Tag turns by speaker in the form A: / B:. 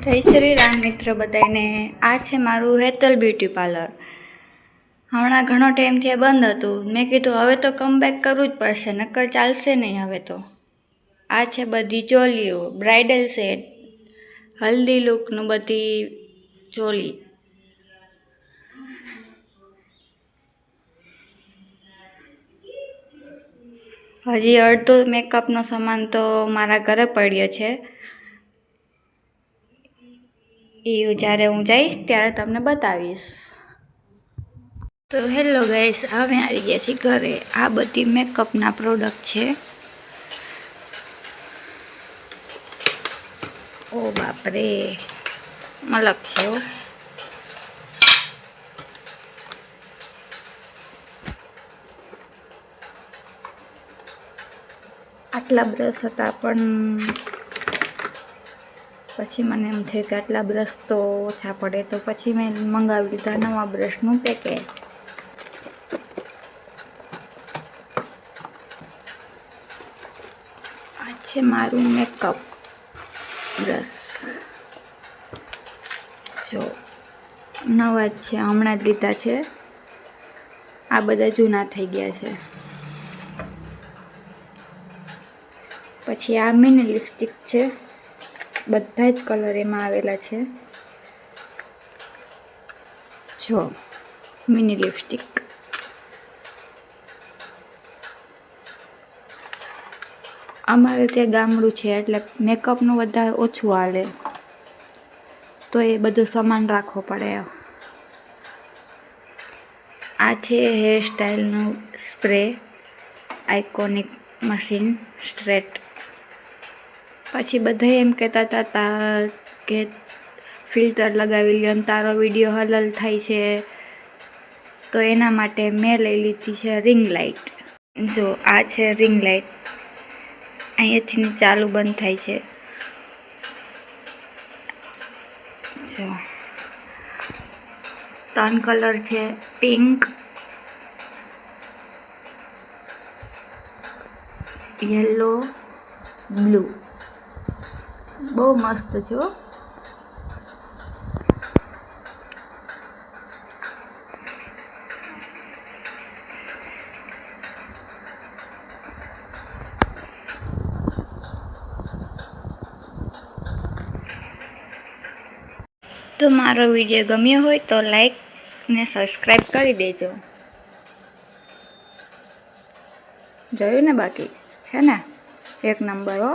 A: જય શ્રી રામ મિત્ર બધાને। આ છે મારું હેતલ બ્યુટી પાર્લર। હમણાં ઘણો ટાઈમથી બંધ હતું। મેં કીધું હવે તો કમબેક કરવું જ પડશે, નક્કર ચાલશે નહીં હવે તો। આ છે બધી ચોલીઓ, બ્રાઇડલ સેટ, હલ્દી લુકનું બધી ચોલી। હજી અડધો મેકઅપનો સામાન તો મારા ઘરે પડ્યો છે। એ જ્યારે હું જઈશ ત્યારે તમને બતાવીશ। તો હેલો ગાઈસ, હવે આવી ગયા છીએ ઘરે। આ બધી મેકઅપના પ્રોડક્ટ છે। ઓ બાપરે, મલક છે હો। આટલા બ્રશ હતા પણ પછી મને એમ થયું કે આટલા બ્રશ તો ઓછા પડે, તો પછી મેં મંગાવી લીધા નવા બ્રશનું પેકેટ। આ છે મારું મેકઅપ બ્રશ, જો નવા જ છે, હમણાં જ લીધા છે। આ બધા જૂના થઈ ગયા છે। પછી આ મિની લિપસ્ટિક છે, બધા જ કલર એમાં આવેલા છે। જો મિની લિપસ્ટિક, અમારે ત્યાં ગામડું છે એટલે મેકઅપનું વધારે ઓછું હાલે, તો એ બધું સામાન રાખવો પડે। આ છે હેર સ્ટાઈલનું સ્પ્રે, આઇકોનિક મશીન સ્ટ્રેટ। પછી બધા એમ કહેતા હતા કે ફિલ્ટર લગાવી લ્યો ને તારો વિડીયો હલલ થાય છે, તો એના માટે મેં લઈ લીધી છે રિંગ લાઇટ। જો આ છે રિંગ લાઇટ, અહીંયાથી ચાલુ બંધ થાય છે। જો 3 કલર છે, પિંક, યલો, બ્લુ, બહુ મસ્ત છે હો। તો મારો વિડીયો ગમ્યો હોય તો લાઈક ને સબસ્ક્રાઈબ કરી દેજો। જોયું ને, બાકી છે ને 1 નંબર હો।